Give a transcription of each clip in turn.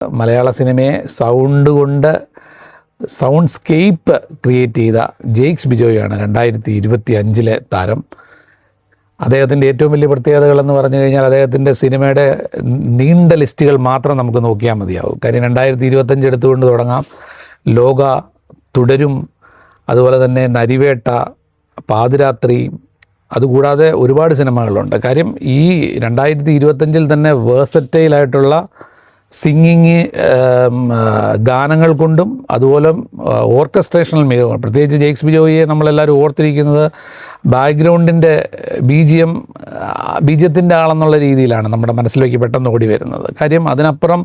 മലയാള സിനിമയെ സൗണ്ട് കൊണ്ട് sound scape create ചെയ്ത ജെയ്ക്സ് ബിജോയാണ് 2025 താരം. അദ്ദേഹത്തിൻ്റെ ഏറ്റവും വലിയ പ്രത്യേകതകളെന്ന് പറഞ്ഞു കഴിഞ്ഞാൽ അദ്ദേഹത്തിൻ്റെ സിനിമയുടെ നീണ്ട ലിസ്റ്റുകൾ മാത്രം നമുക്ക് നോക്കിയാൽ മതിയാവും. കാര്യം 2025 എടുത്തുകൊണ്ട് തുടങ്ങാം. ലോക, തുടരും, അതുപോലെ തന്നെ നരിവേട്ട, പാതിരാത്രി, അതുകൂടാതെ ഒരുപാട് സിനിമകളുണ്ട്. കാര്യം ഈ 2025 തന്നെ വേഴ്സറ്റൈലായിട്ടുള്ള സിംഗിങ് ഗാനങ്ങൾ കൊണ്ടും അതുപോലെ ഓർക്കസ്ട്രേഷണൽ മികവ്, പ്രത്യേകിച്ച് ജെയ്ക്സ് ബിജോയിയെ നമ്മളെല്ലാവരും ഓർത്തിരിക്കുന്നത് ബാക്ക്ഗ്രൗണ്ടിൻ്റെ ബീജത്തിൻ്റെ ആളെന്നുള്ള രീതിയിലാണ് നമ്മുടെ മനസ്സിലേക്ക് പെട്ടെന്ന് ഓടി വരുന്നത്. കാര്യം അതിനപ്പുറം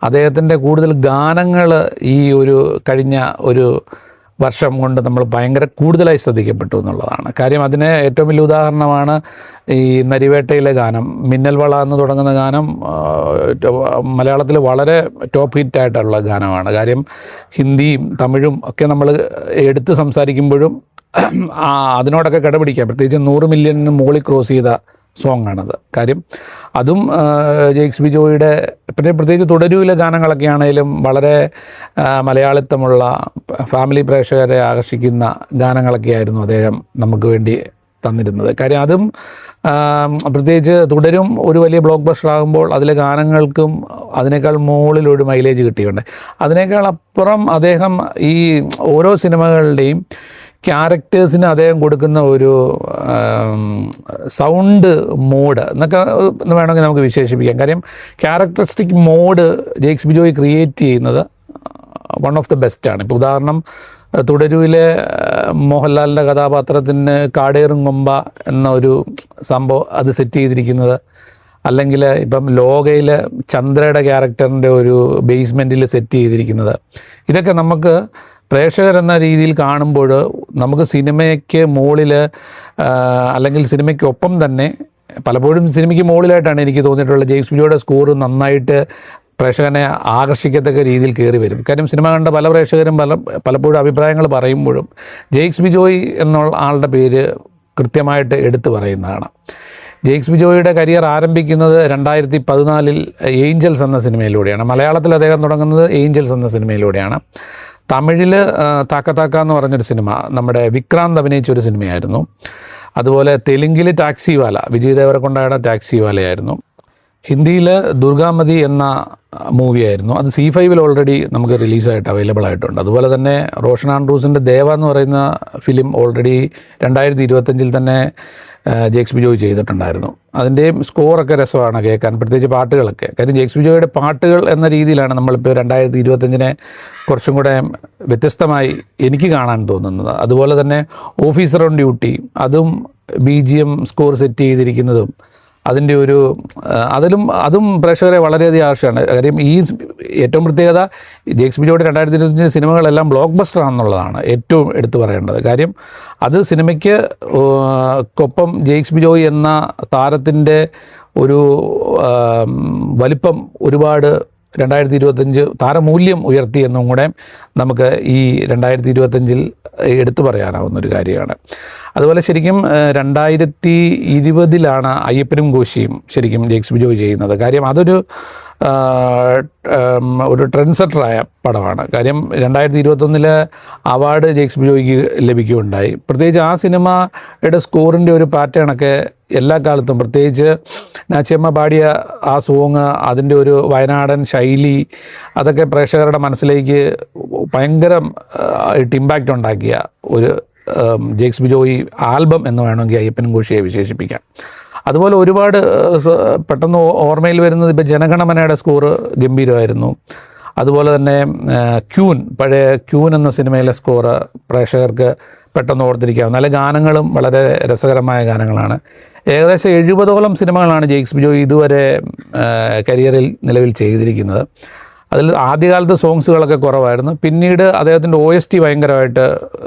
അദ്ദേഹത്തിൻ്റെ കൂടുതൽ ഗാനങ്ങൾ ഈ ഒരു കഴിഞ്ഞ ഒരു വർഷം കൊണ്ട് നമ്മൾ ഭയങ്കര കൂടുതലായി ശ്രദ്ധിക്കപ്പെട്ടു എന്നുള്ളതാണ്. കാര്യം അതിന് ഏറ്റവും വലിയ ഉദാഹരണമാണ് ഈ നരിവേട്ടയിലെ ഗാനം. മിന്നൽ വള എന്ന് തുടങ്ങുന്ന ഗാനം മലയാളത്തിൽ വളരെ ടോപ്പ് ഹിറ്റായിട്ടുള്ള ഗാനമാണ്. കാര്യം ഹിന്ദിയും തമിഴും ഒക്കെ നമ്മൾ എടുത്ത് സംസാരിക്കുമ്പോഴും അതിനോടൊക്കെ കിടപിടിക്കാം. പ്രത്യേകിച്ച് 100 മില്യണിന് മുകളിൽ ക്രോസ് ചെയ്ത സോങ് ആണത്. കാര്യം അതും ജെയ്ക്സ് ബിജോയുടെ പ്രത്യേകിച്ച് തുടരൂലെ ഗാനങ്ങളൊക്കെ ആണെങ്കിലും വളരെ മലയാളിത്തമുള്ള ഫാമിലി പ്രേക്ഷകരെ ആകർഷിക്കുന്ന ഗാനങ്ങളൊക്കെ ആയിരുന്നു അദ്ദേഹം നമുക്ക് വേണ്ടി തന്നിരുന്നത്. കാര്യം അതും പ്രത്യേകിച്ച് തുടരും ഒരു വലിയ ബ്ലോക്ക് ബസ്റ്റർ ആകുമ്പോൾ അതിലെ ഗാനങ്ങൾക്കും അതിനേക്കാൾ മുകളിലൊരു മൈലേജ് കിട്ടിയിട്ടുണ്ട്. അതിനേക്കാൾ അപ്പുറം അദ്ദേഹം ഈ ഓരോ സിനിമകളുടെയും ക്യാരക്ടേഴ്സിന് അദ്ദേഹം കൊടുക്കുന്ന ഒരു സൗണ്ട് മോഡ് എന്നൊക്കെ വേണമെങ്കിൽ നമുക്ക് വിശേഷിപ്പിക്കാം. കാര്യം characteristic mode Jakes Bejoy create ചെയ്യുന്നത് വൺ ഓഫ് ദ ബെസ്റ്റാണ്. ഇപ്പോൾ ഉദാഹരണം തുടരൂലെ മോഹൻലാലിൻ്റെ കഥാപാത്രത്തിന് കാടേറും കൊമ്പ എന്ന ഒരു സംഭവം അത് സെറ്റ് ചെയ്തിരിക്കുന്നത്, അല്ലെങ്കിൽ ഇപ്പം ലോകയിലെ ചന്ദ്രയുടെ ക്യാരക്ടറിൻ്റെ ഒരു ബേസ്മെൻറ്റിൽ സെറ്റ് ചെയ്തിരിക്കുന്നത്, ഇതൊക്കെ നമുക്ക് പ്രേക്ഷകരെന്ന രീതിയിൽ കാണുമ്പോൾ നമുക്ക് സിനിമയ്ക്ക് മുകളിൽ അല്ലെങ്കിൽ സിനിമയ്ക്കൊപ്പം തന്നെ പലപ്പോഴും സിനിമയ്ക്ക് മുകളിലായിട്ടാണ് എനിക്ക് തോന്നിയിട്ടുള്ളത് ജെയ്ക്സ് ബിജോയുടെ സ്കോർ നന്നായിട്ട് പ്രേക്ഷകനെ ആകർഷിക്കത്തക്ക രീതിയിൽ കയറി വരും. കാര്യം സിനിമ കണ്ട പല പ്രേക്ഷകരും പലപ്പോഴും അഭിപ്രായങ്ങൾ പറയുമ്പോഴും ജെയ്ക്സ് ബിജോയ് എന്നുള്ള ആളുടെ പേര് കൃത്യമായിട്ട് എടുത്തു പറയുന്നതാണ്. ജെയ്ക്സ് ബിജോയുടെ കരിയർ ആരംഭിക്കുന്നത് 2014 ഏഞ്ചൽസ് എന്ന സിനിമയിലൂടെയാണ്. മലയാളത്തിൽ അദ്ദേഹം തുടങ്ങുന്നത് ഏഞ്ചൽസ് എന്ന സിനിമയിലൂടെയാണ്. തമിഴിൽ താക്ക താക്ക എന്ന് പറഞ്ഞൊരു സിനിമ നമ്മുടെ വിക്രാന്ത് അഭിനയിച്ചൊരു സിനിമയായിരുന്നു. അതുപോലെ തെലുങ്കിൽ ടാക്സിവാല, വിജയ് ദേവരകൊണ്ടയുടെ ടാക്സിവാലയായിരുന്നു. ഹിന്ദിയിൽ ദുർഗാമതി എന്ന മൂവിയായിരുന്നു. അത് C5 ഓൾറെഡി നമുക്ക് റിലീസായിട്ട് അവൈലബിൾ ആയിട്ടുണ്ട്. അതുപോലെ തന്നെ റോഷൻ ആൻഡ്രൂസിൻ്റെ ദേവ എന്ന് പറയുന്ന ഫിലിം ഓൾറെഡി 2025 തന്നെ ജെയ്ക്സ് ബിജോയ് ചെയ്തിട്ടുണ്ടായിരുന്നു. അതിൻ്റെയും സ്കോറൊക്കെ രസമാണ് കേൾക്കാൻ, പ്രത്യേകിച്ച് പാട്ടുകളൊക്കെ. കാര്യം ജെയ്ക്സ് ബിജോയുടെ പാട്ടുകൾ എന്ന രീതിയിലാണ് നമ്മളിപ്പോൾ 2025 കുറച്ചും കൂടെ വ്യത്യസ്തമായി എനിക്ക് കാണാൻ തോന്നുന്നത്. അതുപോലെ തന്നെ ഓഫീസർ ഓൺ ഡ്യൂട്ടി, അതും BGM സ്കോർ സെറ്റ് ചെയ്തിരിക്കുന്നതും അതിൻ്റെ ഒരു അതും പ്രേക്ഷകരെ വളരെയധികം ആകർഷകമാണ്. കാര്യം ഈ ഏറ്റവും പ്രത്യേകത ജെയ്ക്സ് ബിജോയുടെ 2025 സിനിമകളെല്ലാം ബ്ലോക്ക് ബസ്റ്റർ ആണെന്നുള്ളതാണ് ഏറ്റവും എടുത്തു പറയേണ്ടത്. കാര്യം അത് സിനിമയ്ക്ക് കൊപ്പം ജെയ്ക്സ് ബിജോയ് എന്ന താരത്തിൻ്റെ ഒരു വലിപ്പം ഒരുപാട് 2025 താരമൂല്യം ഉയർത്തി എന്നും കൂടെ നമുക്ക് ഈ 2025 എടുത്തു പറയാനാവുന്നൊരു കാര്യമാണ്. അതുപോലെ ശരിക്കും 2020 അയ്യപ്പനും കോശിയും ശരിക്കും ജെയ്ക്സ് ബിജോയ് ചെയ്യുന്നത്. കാര്യം അതൊരു ട്രെൻഡ് സെറ്ററായ പടമാണ്. കാര്യം 2021 അവാർഡ് ജെയ്ക്സ് ബിജോയ്ക്ക് ലഭിക്കുകയുണ്ടായി. പ്രത്യേകിച്ച് ആ സിനിമയുടെ സ്കോറിൻ്റെ ഒരു പാറ്റേണൊക്കെ എല്ലാ കാലത്തും, പ്രത്യേകിച്ച് നാച്ചിയമ്മ പാടിയ ആ സോങ്, അതിൻ്റെ ഒരു വയനാടൻ ശൈലി, അതൊക്കെ പ്രേക്ഷകരുടെ മനസ്സിലേക്ക് ഭയങ്കര ഇമ്പാക്റ്റ് ഉണ്ടാക്കിയ ഒരു ജെയ്ക്സ് ബിജോയ് ആൽബം എന്ന് വേണമെങ്കിൽ അയ്യപ്പനും കോശിയെ വിശേഷിപ്പിക്കാം. അതുപോലെ ഒരുപാട് പെട്ടെന്ന് ഓർമ്മയിൽ വരുന്നത് ഇപ്പോൾ ജനഗണമനയുടെ സ്കോറ് ഗംഭീരമായിരുന്നു. അതുപോലെ തന്നെ പഴയ ക്യൂൻ എന്ന സിനിമയിലെ സ്കോറ് പ്രേക്ഷകർക്ക് പെട്ടെന്ന് ഓർത്തിരിക്കാവുന്ന നല്ല ഗാനങ്ങളും വളരെ രസകരമായ ഗാനങ്ങളാണ്. ഏകദേശം 70ഓളം സിനിമകളാണ് ജെയ്ക്സ് ബിജോയ് ഇതുവരെ കരിയറിൽ നിലവിൽ ചെയ്തിരിക്കുന്നത്. അതിൽ ആദ്യകാലത്ത് സോങ്സുകളൊക്കെ കുറവായിരുന്നു. പിന്നീട് അദ്ദേഹത്തിൻ്റെ OST ഭയങ്കരമായിട്ട്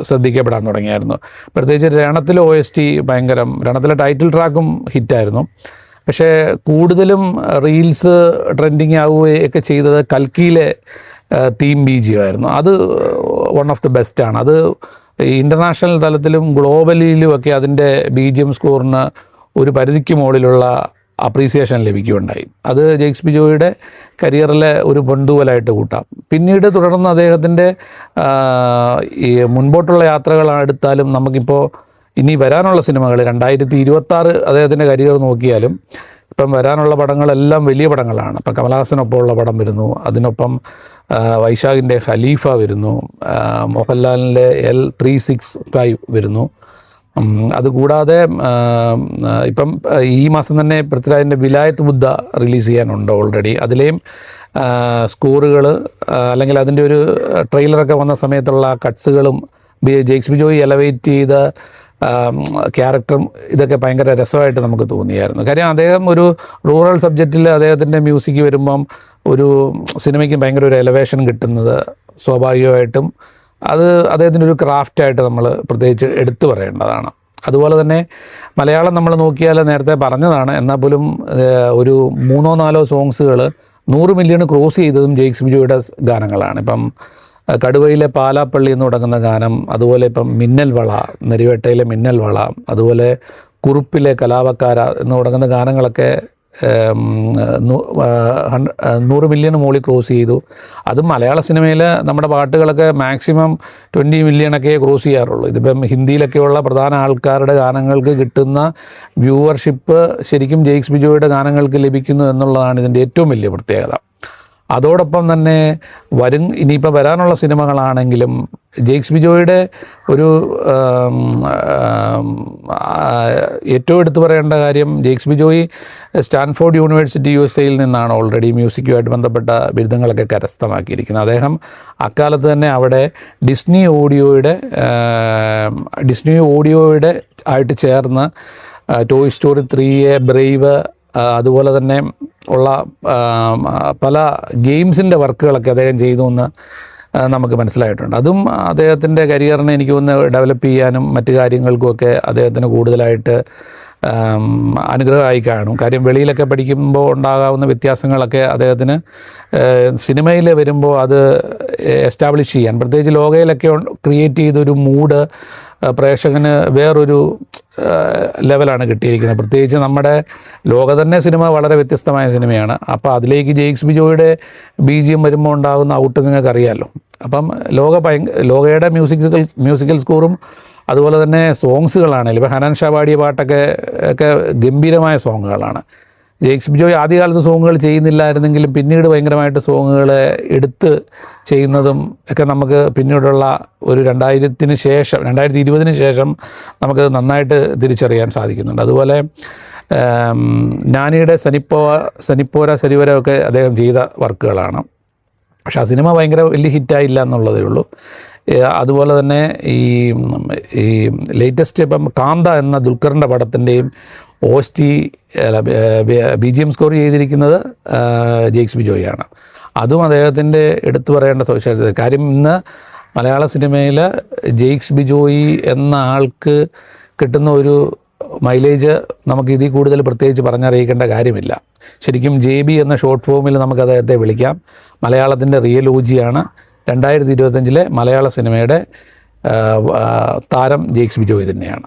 ശ്രദ്ധിക്കപ്പെടാൻ തുടങ്ങിയായിരുന്നു. പ്രത്യേകിച്ച് രണത്തിലെ OST രണത്തിലെ ടൈറ്റിൽ ട്രാക്കും ഹിറ്റായിരുന്നു. പക്ഷേ കൂടുതലും റീൽസ് ട്രെൻഡിങ് ആവുകയൊക്കെ ചെയ്തത് കൽക്കിയിലെ തീം BGM ആയിരുന്നു. അത് വൺ ഓഫ് ദി ബെസ്റ്റാണ്. അത് ഇൻ്റർനാഷണൽ തലത്തിലും ഗ്ലോബലിലുമൊക്കെ അതിൻ്റെ BGM സ്കോറിന് ഒരു പരിധിക്ക് മുകളിലുള്ള അപ്രീസിയേഷൻ ലഭിക്കുകയുണ്ടായി. അത് ജെയ്ക്സ് ബിജോയുടെ കരിയറിലെ ഒരു പൊന്തൂവലായിട്ട് കൂട്ടാം. പിന്നീട് തുടർന്ന് അദ്ദേഹത്തിൻ്റെ ഈ മുൻപോട്ടുള്ള യാത്രകൾ എടുത്താലും നമുക്കിപ്പോൾ ഇനി വരാനുള്ള സിനിമകൾ 2026 അദ്ദേഹത്തിൻ്റെ കരിയർ നോക്കിയാലും ഇപ്പം വരാനുള്ള പടങ്ങളെല്ലാം വലിയ പടങ്ങളാണ്. ഇപ്പം കമലഹാസനൊപ്പമുള്ള പടം വരുന്നു, അതിനൊപ്പം വൈശാഖിൻ്റെ ഖലീഫ വരുന്നു, മോഹൻലാലിൻ്റെ L365 വരുന്നു. അതുകൂടാതെ ഇപ്പം ഈ മാസം തന്നെ പൃഥ്വിരാജിൻ്റെ വിലായത്ത് ബുദ്ധ റിലീസ് ചെയ്യാനുണ്ട് ഓൾറെഡി. അതിലെയും സ്കോറുകൾ അല്ലെങ്കിൽ അതിൻ്റെ ഒരു ട്രെയിലറൊക്കെ വന്ന സമയത്തുള്ള കട്ട്സുകളും ജെയ്ക്സ് ബിജോയ് എലവേറ്റ് ചെയ്ത ക്യാരക്ടറും ഇതൊക്കെ ഭയങ്കര രസമായിട്ട് നമുക്ക് തോന്നിയായിരുന്നു. കാര്യം അദ്ദേഹം ഒരു റൂറൽ സബ്ജക്റ്റിൽ അദ്ദേഹത്തിൻ്റെ മ്യൂസിക് വരുമ്പം ഒരു സിനിമയ്ക്ക് ഭയങ്കര ഒരു എലവേഷൻ കിട്ടുന്നത് സ്വാഭാവികമായിട്ടും അത് അദ്ദേഹത്തിൻ്റെ ഒരു ക്രാഫ്റ്റായിട്ട് നമ്മൾ പ്രത്യേകിച്ച് എടുത്തു പറയേണ്ടതാണ്. അതുപോലെ തന്നെ മലയാളം നമ്മൾ നോക്കിയാൽ നേരത്തെ പറഞ്ഞതാണ്, എന്നാൽ പോലും ഒരു 3-4 സോങ്സുകൾ 100 മില്യൺ ക്രോസ് ചെയ്തതും ജെയ്ക്സ് ബിജോയുടെ ഗാനങ്ങളാണ്. ഇപ്പം കടുവയിലെ പാലാപ്പള്ളി എന്ന് തുടങ്ങുന്ന ഗാനം, അതുപോലെ ഇപ്പം മിന്നൽ വള, നെരിവേട്ടയിലെ മിന്നൽ വള, അതുപോലെ കുറുപ്പിലെ കലാവക്കാര എന്ന് തുടങ്ങുന്ന ഗാനങ്ങളൊക്കെ 100 മില്യൺ മോളിൽ ക്രോസ് ചെയ്തു. അതും മലയാള സിനിമയിൽ നമ്മുടെ പാട്ടുകളൊക്കെ മാക്സിമം 20 മില്യണൊക്കെ ക്രോസ് ചെയ്യാറുള്ളൂ. ഇതിപ്പം ഹിന്ദിയിലൊക്കെയുള്ള പ്രധാന ആൾക്കാരുടെ ഗാനങ്ങൾക്ക് കിട്ടുന്ന വ്യൂവർഷിപ്പ് ശരിക്കും ജെയ്ക്സ് ബിജോയുടെ ഗാനങ്ങൾക്ക് ലഭിക്കുന്നു എന്നുള്ളതാണ് ഇതിൻ്റെ ഏറ്റവും വലിയ പ്രത്യേകത. അതോടൊപ്പം തന്നെ ഇനിയിപ്പോൾ വരാനുള്ള സിനിമകളാണെങ്കിലും ജെയ്ക്സ് ബിജോയുടെ ഒരു ഏറ്റവും എടുത്തു പറയേണ്ട കാര്യം, ജെയ്ക്സ് ബിജോയ് സ്റ്റാൻഫോർഡ് യൂണിവേഴ്സിറ്റി USA-യിൽ നിന്നാണ് ഓൾറെഡി മ്യൂസിക്കുമായിട്ട് ബന്ധപ്പെട്ട ബിരുദങ്ങളൊക്കെ കരസ്ഥമാക്കിയിരിക്കുന്നത്. അദ്ദേഹം അക്കാലത്ത് തന്നെ അവിടെ ഡിസ്നി ഓഡിയോയുടെ ആയിട്ട് ചേർന്ന് ടോയ് സ്റ്റോറി 3, ബ്രേവ്, അതുപോലെ തന്നെ ഉള്ള പല ഗെയിംസിൻ്റെ വർക്കുകളൊക്കെ അദ്ദേഹം ചെയ്തു എന്ന് നമുക്ക് മനസ്സിലായിട്ടുണ്ട്. അതും അദ്ദേഹത്തിൻ്റെ കരിയറിനെ എനിക്ക് തോന്നുന്നു ഡെവലപ്പ് ചെയ്യാനും മറ്റു കാര്യങ്ങൾക്കുമൊക്കെ അദ്ദേഹത്തിന് കൂടുതലായിട്ട് അനുഗ്രഹമായി കാണും. കാര്യം വെളിയിലൊക്കെ പഠിക്കുമ്പോൾ ഉണ്ടാകാവുന്ന വ്യത്യാസങ്ങളൊക്കെ അദ്ദേഹത്തിന് സിനിമയിൽ വരുമ്പോൾ അത് എസ്റ്റാബ്ലിഷ് ചെയ്യാൻ, പ്രത്യേകിച്ച് ലോകയിലൊക്കെ ക്രിയേറ്റ് ചെയ്തൊരു മൂഡ് പ്രേക്ഷകന് വേറൊരു ലെവലാണ് കിട്ടിയിരിക്കുന്നത്. പ്രത്യേകിച്ച് നമ്മുടെ ലോക തന്നെ സിനിമ വളരെ വ്യത്യസ്തമായ സിനിമയാണ്. അപ്പോൾ അതിലേക്ക് ജെയ്ക്സ് ബിജോയുടെ BGM വരുമ്പോൾ ഉണ്ടാകുന്ന ഔട്ട് നിങ്ങൾക്കറിയാമല്ലോ. അപ്പം ലോകയുടെ മ്യൂസിക്കൽ സ്കോറും അതുപോലെ തന്നെ സോങ്സുകളാണെങ്കിലും ഇപ്പോൾ ഹനാൻ ഷാ പാടിയ പാട്ടൊക്കെ ഗംഭീരമായ സോങ്ങുകളാണ്. ജെയ്ക്സ് ബിജോയ് ആദ്യകാലത്ത് സോങ്ങുകൾ ചെയ്യുന്നില്ലായിരുന്നെങ്കിലും പിന്നീട് ഭയങ്കരമായിട്ട് സോങ്ങുകൾ എടുത്ത് ചെയ്യുന്നതും ഒക്കെ നമുക്ക് പിന്നീടുള്ള ഒരു 2020 ശേഷം നമുക്ക് നന്നായിട്ട് തിരിച്ചറിയാൻ സാധിക്കുന്നുണ്ട്. അതുപോലെ നാനിയുടെ സനിപ്പോര ശരിവര ഒക്കെ അദ്ദേഹം ചെയ്ത വർക്കുകളാണ്. പക്ഷെ ആ സിനിമ ഭയങ്കര വലിയ ഹിറ്റായില്ല എന്നുള്ളതേ ഉള്ളൂ. അതുപോലെ തന്നെ ഈ ലേറ്റസ്റ്റ് ഇപ്പം കാന്ത എന്ന ദുൽഖറിൻ്റെ പടത്തിൻ്റെയും BGM സ്കോർ ചെയ്തിരിക്കുന്നത് ജെയ്ക്സ് ബിജോയാണ്. അതും അദ്ദേഹത്തിൻ്റെ എടുത്തു പറയേണ്ട സവിശേഷത. കാര്യം ഇന്ന് മലയാള സിനിമയിൽ ജെയ്ക്സ് ബിജോയി എന്ന ആൾക്ക് കിട്ടുന്ന ഒരു മൈലേജ് നമുക്ക് ഇതിൽ കൂടുതൽ പ്രത്യേകിച്ച് പറഞ്ഞറിയിക്കേണ്ട കാര്യമില്ല. ശരിക്കും JB എന്ന ഷോർട്ട് ഫോമിൽ നമുക്ക് അദ്ദേഹത്തെ വിളിക്കാം. മലയാളത്തിൻ്റെ റിയൽ OG-യാണ്. 2025 മലയാള സിനിമയുടെ താരം ജെയ്ക്സ് ബിജോയ് തന്നെയാണ്.